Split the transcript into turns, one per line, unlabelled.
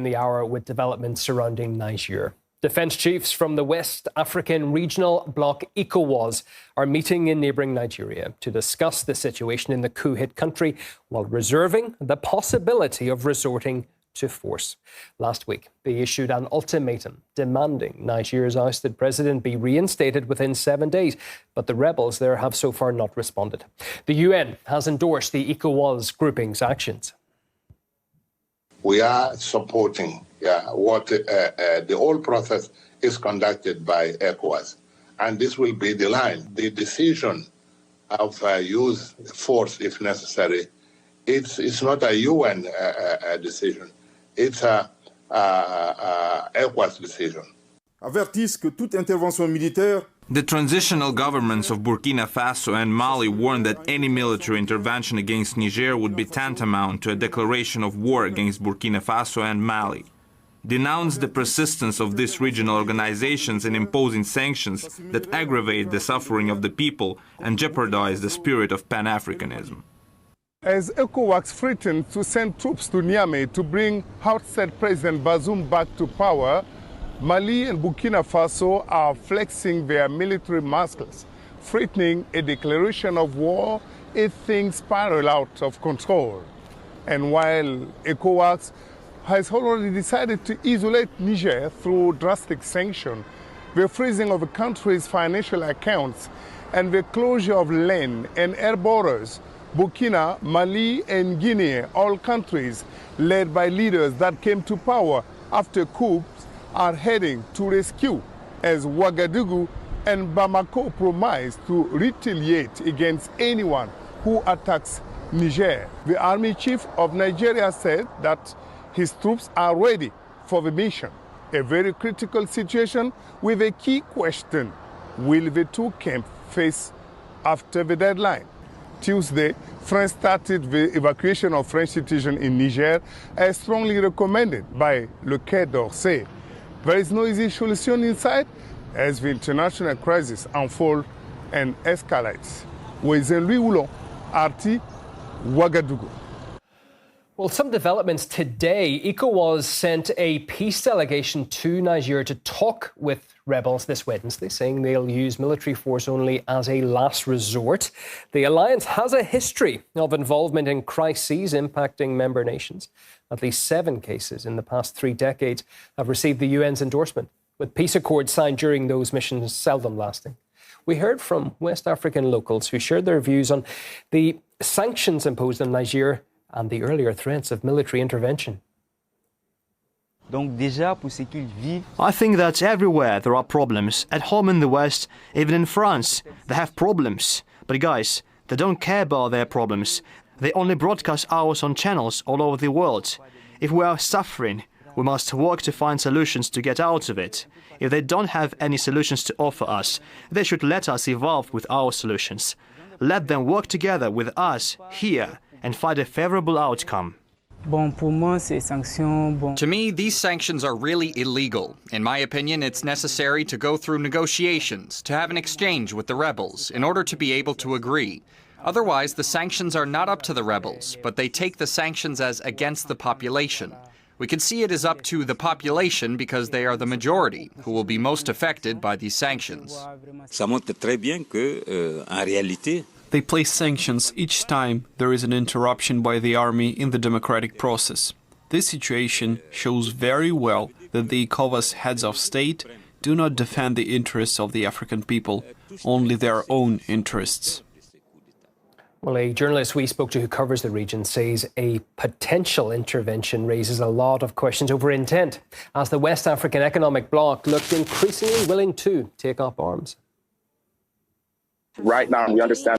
The hour with developments surrounding Niger. Defence chiefs from the West African regional bloc Ecowas are meeting in neighbouring Nigeria to discuss the situation in the coup-hit country while reserving the possibility of resorting to force. Last week, they issued an ultimatum demanding Nigeria's ousted president be reinstated within 7 days, but the rebels there have so far not responded. The UN has endorsed the Ecowas grouping's actions.
We are supporting what the whole process is conducted by Ecowas. And this will be the line. The decision of use force if necessary, it's not a UN decision. It's a Ecowas decision.
Avertissent que toute intervention militaire.
The transitional governments of Burkina Faso and Mali warned that any military intervention against Niger would be tantamount to a declaration of war against Burkina Faso and Mali. Denounced the persistence of these regional organizations in imposing sanctions that aggravate the suffering of the people and jeopardize the spirit of Pan-Africanism.
As Ecowas threatened to send troops to Niamey to bring ousted President Bazoum back to power, Mali and Burkina Faso are flexing their military muscles, threatening a declaration of war if things spiral out of control. And while Ecowas has already decided to isolate Niger through drastic sanctions, the freezing of the country's financial accounts and the closure of land and air borders, Burkina, Mali and Guinea, all countries led by leaders that came to power after coups, are heading to rescue as Ouagadougou and Bamako promise to retaliate against anyone who attacks Niger. The army chief of Nigeria said that his troops are ready for the mission. A very critical situation with a key question: will the two camps face after the deadline? Tuesday, France started the evacuation of French citizens in Niger, as strongly recommended by Le Quai d'Orsay. There is no easy solution in sight as the international crisis unfolds and escalates. With Louis Houlon, RT, Ouagadougou.
Well, some developments today. Ecowas sent a peace delegation to Niger to talk with rebels this Wednesday, saying they'll use military force only as a last resort. The alliance has a history of involvement in crises impacting member nations. At least 7 cases in the past 3 decades have received the UN's endorsement, with peace accords signed during those missions seldom lasting. We heard from West African locals who shared their views on the sanctions imposed on Niger and the earlier threats of military intervention.
I think that everywhere there are problems. At home in the West, even in France, they have problems. But guys, they don't care about their problems. They only broadcast ours on channels all over the world. If we are suffering, we must work to find solutions to get out of it. If they don't have any solutions to offer us, they should let us evolve with our solutions. Let them work together with us here and find a favorable outcome.
To me, these sanctions are really illegal. In my opinion, it's necessary to go through negotiations, to have an exchange with the rebels, in order to be able to agree. Otherwise, the sanctions are not up to the rebels, but they take the sanctions as against the population. We can see it is up to the population because they are the majority who will be most affected by these sanctions.
They place sanctions each time there is an interruption by the army in the democratic process. This situation shows very well that the Ecowas heads of state do not defend the interests of the African people, only their own interests.
Well, a journalist we spoke to who covers the region says a potential intervention raises a lot of questions over intent, as the West African Economic Bloc looked increasingly willing to take up arms.
Right now, we understand